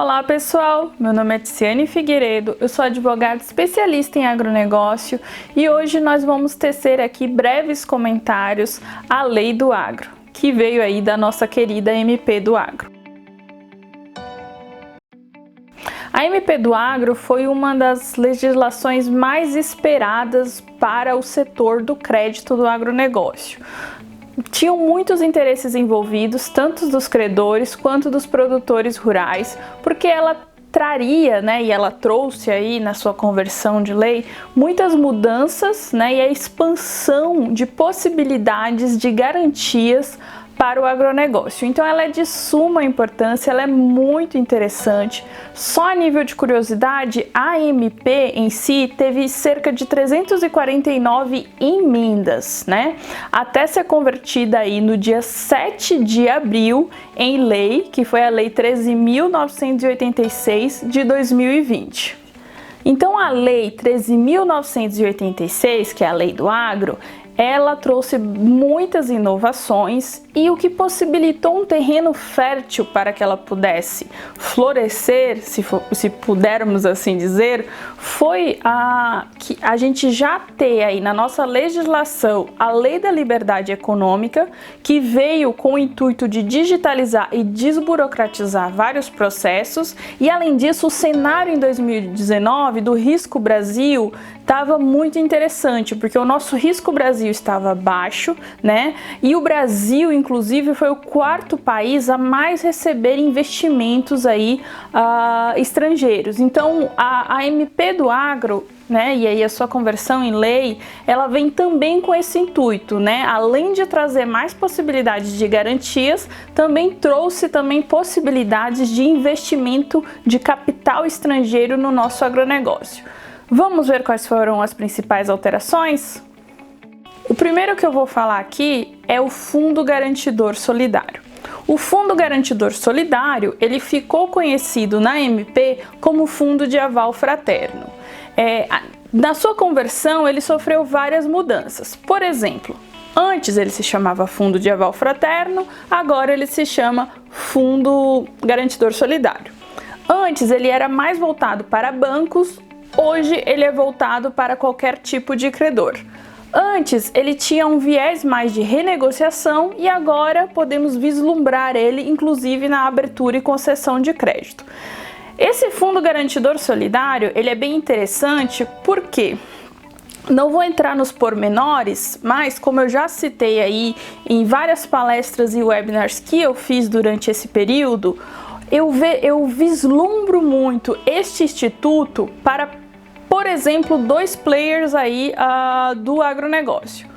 Olá pessoal, meu nome é Tiziane Figueiredo, eu sou advogada especialista em agronegócio e hoje nós vamos tecer aqui breves comentários à Lei do Agro, que veio aí da nossa querida MP do Agro. A MP do Agro foi uma das legislações mais esperadas para o setor do crédito do agronegócio. Tinham muitos interesses envolvidos, tanto dos credores quanto dos produtores rurais, porque ela traria, e ela trouxe aí na sua conversão de lei muitas mudanças, e a expansão de possibilidades de garantias para o agronegócio. Então ela é de suma importância, ela é muito interessante. Só a nível de curiosidade, a MP em si teve cerca de 349 emendas, até ser convertida aí no dia 7 de abril em lei, que foi a Lei 13.986 de 2020. Então a Lei 13.986, que é a Lei do Agro, ela trouxe muitas inovações e o que possibilitou um terreno fértil para que ela pudesse florescer, se pudermos assim dizer, foi que a gente já ter aí na nossa legislação a Lei da Liberdade Econômica, que veio com o intuito de digitalizar e desburocratizar vários processos, e além disso o cenário em 2019 do Risco Brasil estava muito interessante, porque o nosso Risco Brasil estava baixo, e o Brasil, inclusive, foi o quarto país a mais receber investimentos aí estrangeiros. Então, a MP do Agro, e aí a sua conversão em lei, ela vem também com esse intuito, além de trazer mais possibilidades de garantias, também trouxe possibilidades de investimento de capital estrangeiro no nosso agronegócio. Vamos ver quais foram as principais alterações? O primeiro que eu vou falar aqui é o Fundo Garantidor Solidário. O Fundo Garantidor Solidário, ele ficou conhecido na MP como Fundo de Aval Fraterno. Na sua conversão, ele sofreu várias mudanças. Por exemplo, antes ele se chamava Fundo de Aval Fraterno, agora ele se chama Fundo Garantidor Solidário. Antes ele era mais voltado para bancos, hoje ele é voltado para qualquer tipo de credor. Antes ele tinha um viés mais de renegociação e agora podemos vislumbrar ele inclusive na abertura e concessão de crédito. Esse Fundo Garantidor Solidário, ele é bem interessante porque não vou entrar nos pormenores, mas como eu já citei aí em várias palestras e webinars que eu fiz durante esse período, eu vislumbro muito este instituto para, por exemplo, dois players aí do agronegócio.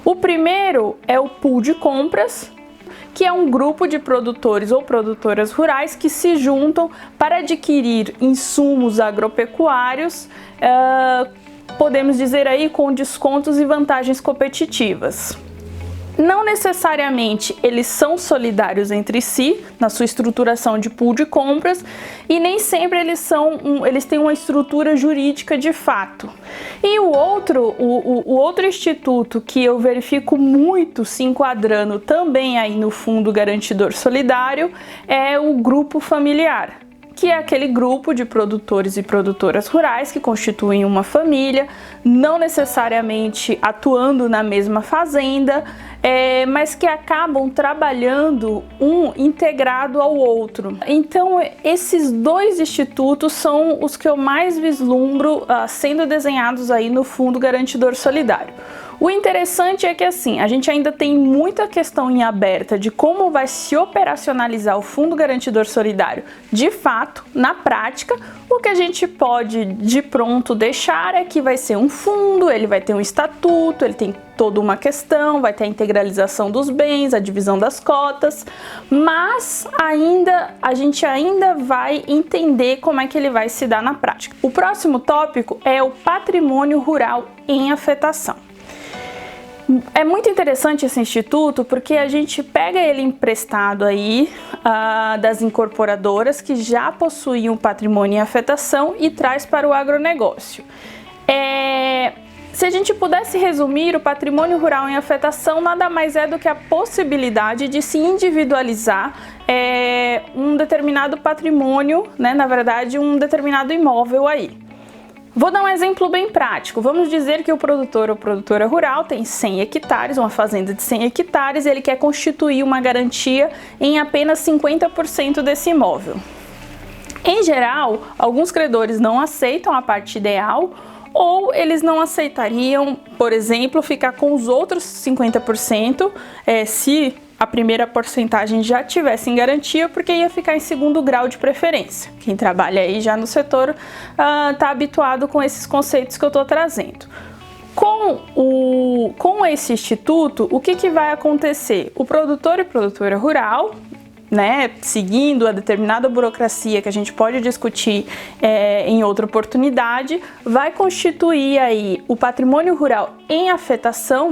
O primeiro é o pool de compras, que é um grupo de produtores ou produtoras rurais que se juntam para adquirir insumos agropecuários, podemos dizer aí com descontos e vantagens competitivas. Não necessariamente eles são solidários entre si na sua estruturação de pool de compras e nem sempre eles têm uma estrutura jurídica de fato. E o outro instituto que eu verifico muito se enquadrando também aí no Fundo Garantidor Solidário é o grupo familiar, que é aquele grupo de produtores e produtoras rurais que constituem uma família, não necessariamente atuando na mesma fazenda, mas que acabam trabalhando um integrado ao outro. Então, esses dois institutos são os que eu mais vislumbro sendo desenhados aí no Fundo Garantidor Solidário. O interessante é que a gente ainda tem muita questão em aberta de como vai se operacionalizar o Fundo Garantidor Solidário de fato, na prática. O que a gente pode de pronto deixar é que vai ser um fundo, ele vai ter um estatuto, ele tem toda uma questão, vai ter a integralização dos bens, a divisão das cotas, mas a gente ainda vai entender como é que ele vai se dar na prática. O próximo tópico é o patrimônio rural em afetação. É muito interessante esse instituto porque a gente pega ele emprestado aí das incorporadoras que já possuíam patrimônio em afetação e traz para o agronegócio. Se a gente pudesse resumir, o patrimônio rural em afetação nada mais é do que a possibilidade de se individualizar um determinado patrimônio, né? Na verdade, um determinado imóvel aí. Vou dar um exemplo bem prático. Vamos dizer que o produtor ou produtora rural tem 100 hectares, uma fazenda de 100 hectares, e ele quer constituir uma garantia em apenas 50% desse imóvel. Em geral, alguns credores não aceitam a parte ideal, ou eles não aceitariam, por exemplo, ficar com os outros 50%, se a primeira porcentagem já tivesse em garantia, porque ia ficar em segundo grau de preferência. Quem trabalha aí já no setor está habituado com esses conceitos que eu estou trazendo. Com esse instituto, o que vai acontecer? O produtor e produtora rural, né, seguindo a determinada burocracia que a gente pode discutir em outra oportunidade, vai constituir aí o patrimônio rural em afetação,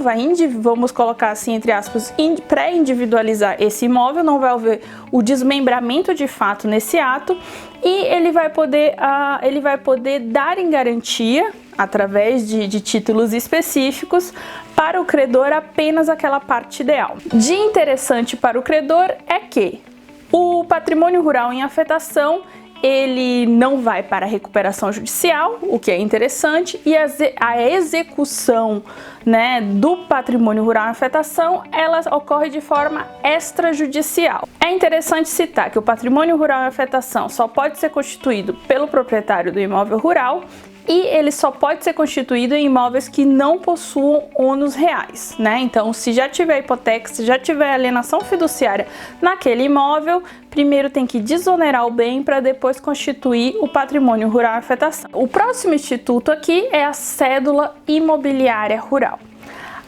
vamos colocar assim entre aspas, pré-individualizar esse imóvel, não vai haver o desmembramento de fato nesse ato, e ele vai poder dar em garantia, através de títulos específicos, para o credor apenas aquela parte ideal. De interessante para o credor é que o patrimônio rural em afetação, ele não vai para a recuperação judicial, o que é interessante, e a execução, né, do patrimônio rural em afetação, ela ocorre de forma extrajudicial. É interessante citar que o patrimônio rural em afetação só pode ser constituído pelo proprietário do imóvel rural, e ele só pode ser constituído em imóveis que não possuam ônus reais, né? Então, se já tiver hipoteca, se já tiver alienação fiduciária naquele imóvel, primeiro tem que desonerar o bem para depois constituir o patrimônio rural em afetação. O próximo instituto aqui é a cédula imobiliária rural.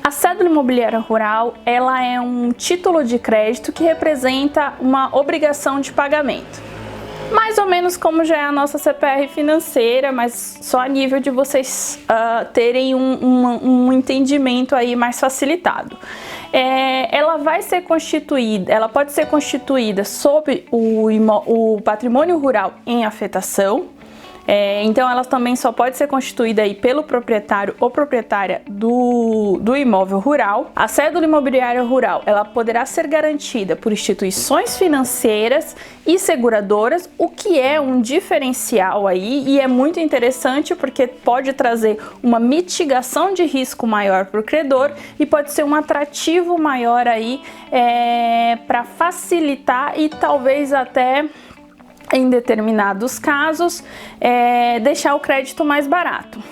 A cédula imobiliária rural, ela é um título de crédito que representa uma obrigação de pagamento. Mais ou menos como já é a nossa CPR financeira, mas só a nível de vocês terem um entendimento aí mais facilitado. Ela pode ser constituída sob o patrimônio rural em afetação. Então ela também só pode ser constituída aí pelo proprietário ou proprietária do imóvel rural. A cédula imobiliária rural, ela poderá ser garantida por instituições financeiras e seguradoras, o que é um diferencial aí, e é muito interessante porque pode trazer uma mitigação de risco maior para o credor e pode ser um atrativo maior aí para facilitar e talvez até, em determinados casos, deixar o crédito mais barato.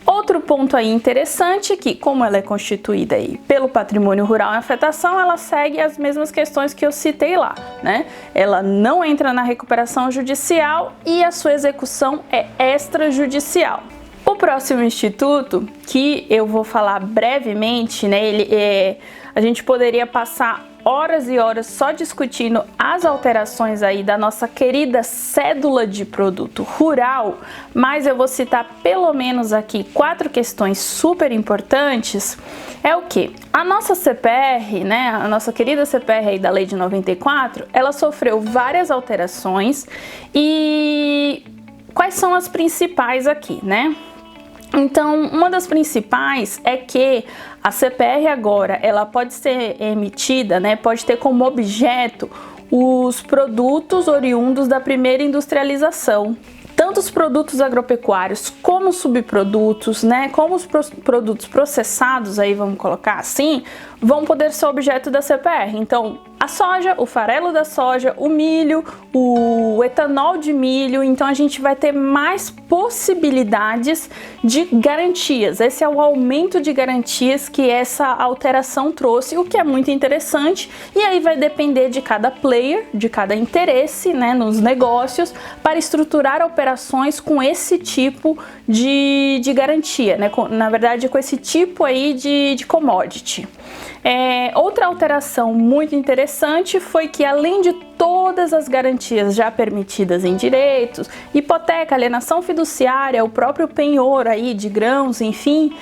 Outro ponto aí interessante é que, como ela é constituída aí pelo patrimônio rural em afetação, ela segue as mesmas questões que eu citei lá, né? Ela não entra na recuperação judicial e a sua execução é extrajudicial. O próximo instituto, que eu vou falar brevemente, né? A gente poderia passar horas e horas só discutindo as alterações aí da nossa querida cédula de produto rural, mas eu vou citar pelo menos aqui 4 questões super importantes. É o que? A nossa CPR, né, a nossa querida CPR aí da Lei de 94, ela sofreu várias alterações, e quais são as principais aqui, né? Então, uma das principais é que a CPR agora, ela pode ser emitida, né, pode ter como objeto os produtos oriundos da primeira industrialização. Tanto os produtos agropecuários como os subprodutos, né, como os produtos processados, aí vamos colocar assim, vão poder ser objeto da CPR. Então, a soja, o farelo da soja, o milho, o etanol de milho, então a gente vai ter mais possibilidades de garantias. Esse é o aumento de garantias que essa alteração trouxe, o que é muito interessante, e aí vai depender de cada player, de cada interesse, né, nos negócios, para estruturar operações com esse tipo de garantia, né, na verdade com esse tipo aí de commodity. Outra alteração muito interessante foi que, além de todas as garantias já permitidas em direitos, hipoteca, alienação fiduciária, o próprio penhor aí de grãos, enfim,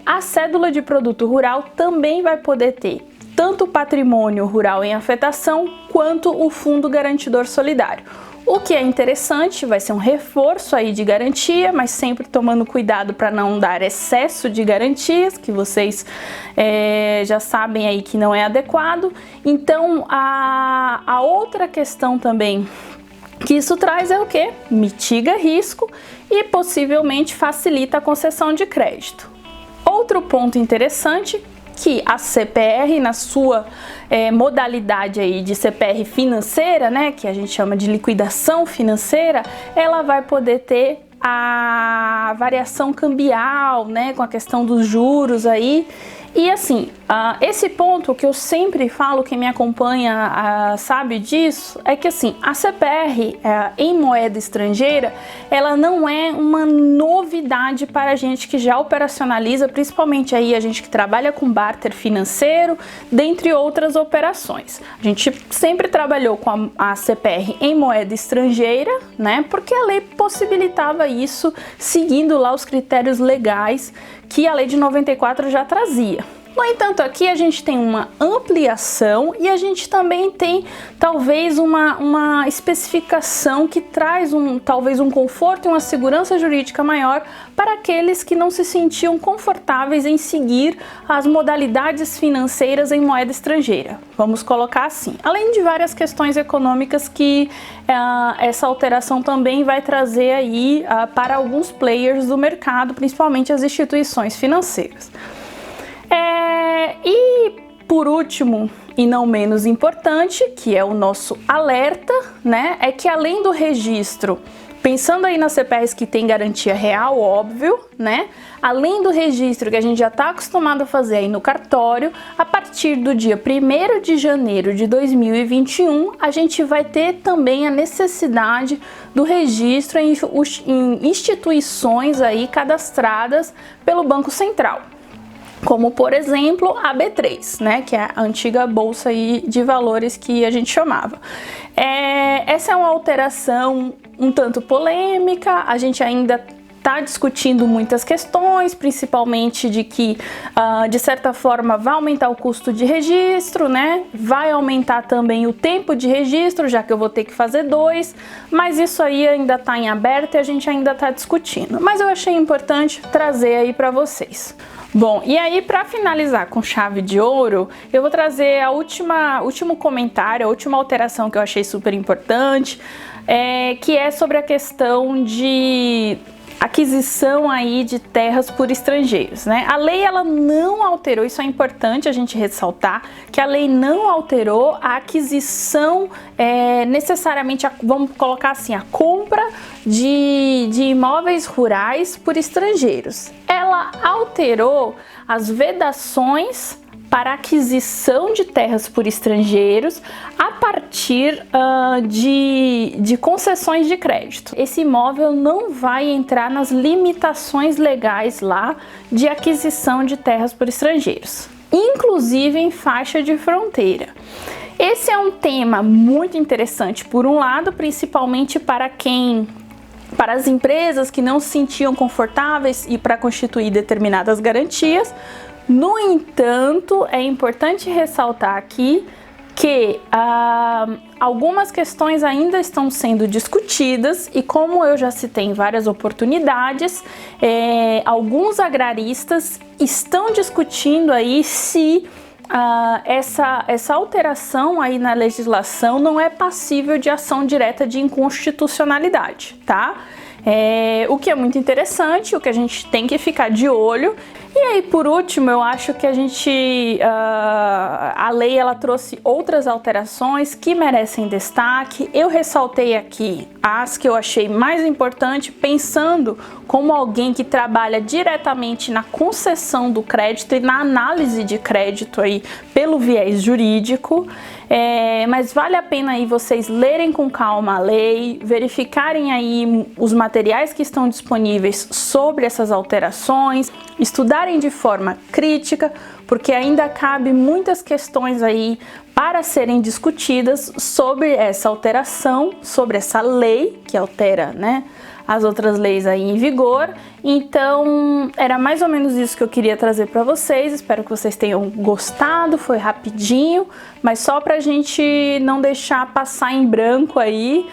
a cédula de produto rural também vai poder ter tanto o patrimônio rural em afetação quanto o fundo garantidor solidário. O que é interessante, vai ser um reforço aí de garantia, mas sempre tomando cuidado para não dar excesso de garantias, que vocês já sabem aí que não é adequado. Então, a outra questão também que isso traz é o que? Mitiga risco e possivelmente facilita a concessão de crédito. Outro ponto interessante, que a CPR, na sua modalidade aí de CPR financeira, né, que a gente chama de liquidação financeira, ela vai poder ter a variação cambial, né, com a questão dos juros aí. E assim, esse ponto que eu sempre falo, quem me acompanha sabe disso, é que assim, a CPR em moeda estrangeira, ela não é uma novidade para a gente que já operacionaliza, principalmente aí a gente que trabalha com barter financeiro, dentre outras operações. A gente sempre trabalhou com a CPR em moeda estrangeira, né, porque a lei possibilitava isso, seguindo lá os critérios legais que a lei de 94 já trazia. No entanto, aqui a gente tem uma ampliação e a gente também tem talvez uma especificação que traz talvez um conforto e uma segurança jurídica maior para aqueles que não se sentiam confortáveis em seguir as modalidades financeiras em moeda estrangeira. Vamos colocar assim. Além de várias questões econômicas que essa alteração também vai trazer aí para alguns players do mercado, principalmente as instituições financeiras. E por último, e não menos importante, que é o nosso alerta, né, é que além do registro, pensando aí nas CPRs que tem garantia real, óbvio, né, além do registro que a gente já está acostumado a fazer aí no cartório, a partir do dia 1º de janeiro de 2021, a gente vai ter também a necessidade do registro em instituições aí cadastradas pelo Banco Central, como por exemplo a B3, né, que é a antiga bolsa aí de valores que a gente chamava. Essa é uma alteração um tanto polêmica, a gente ainda está discutindo muitas questões, principalmente de que, de certa forma, vai aumentar o custo de registro, né? Vai aumentar também o tempo de registro, já que eu vou ter que fazer 2, mas isso aí ainda está em aberto e a gente ainda está discutindo. Mas eu achei importante trazer aí para vocês. Bom, e aí para finalizar com chave de ouro, eu vou trazer último comentário, a última alteração que eu achei super importante, que é sobre a questão de aquisição aí de terras por estrangeiros, né? A lei ela não alterou, isso é importante a gente ressaltar, que a lei não alterou a aquisição necessariamente, vamos colocar assim, a compra de imóveis rurais por estrangeiros. Ela alterou as vedações para aquisição de terras por estrangeiros a partir de concessões de crédito. Esse imóvel não vai entrar nas limitações legais lá de aquisição de terras por estrangeiros, inclusive em faixa de fronteira. Esse é um tema muito interessante, por um lado, principalmente para as empresas que não se sentiam confortáveis e para constituir determinadas garantias. No entanto, é importante ressaltar aqui que algumas questões ainda estão sendo discutidas e, como eu já citei em várias oportunidades, alguns agraristas estão discutindo aí se essa alteração aí na legislação não é passível de ação direta de inconstitucionalidade, tá? O que é muito interessante, o que a gente tem que ficar de olho. E aí, por último, eu acho que a lei ela trouxe outras alterações que merecem destaque. Eu ressaltei aqui as que eu achei mais importante, pensando como alguém que trabalha diretamente na concessão do crédito e na análise de crédito aí pelo viés jurídico. Mas vale a pena aí vocês lerem com calma a lei, verificarem aí os materiais que estão disponíveis sobre essas alterações, estudarem de forma crítica, porque ainda cabe muitas questões aí para serem discutidas sobre essa alteração, sobre essa lei que altera, né, as outras leis aí em vigor. Então, era mais ou menos isso que eu queria trazer para vocês. Espero que vocês tenham gostado, foi rapidinho, mas só pra gente não deixar passar em branco aí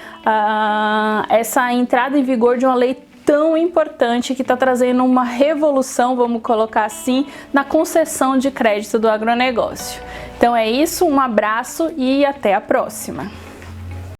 essa entrada em vigor de uma lei tão importante que está trazendo uma revolução, vamos colocar assim, na concessão de crédito do agronegócio. Então é isso, um abraço e até a próxima!